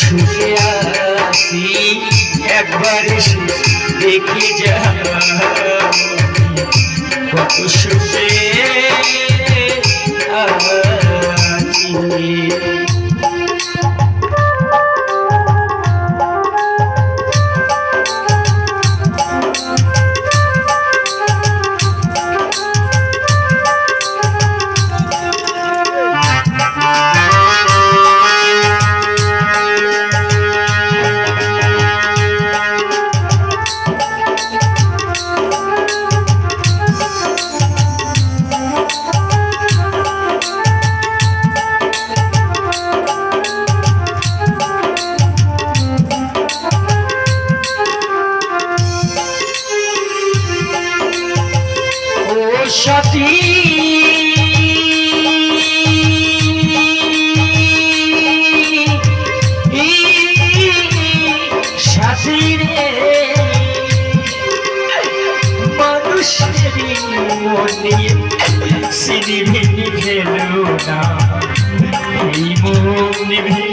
সুখে আছি একবার দেখে যা কত সুখে আছি। সাথী সাথী রে মানুষের মনে সিনিভি নিভেল না এই মন নিভে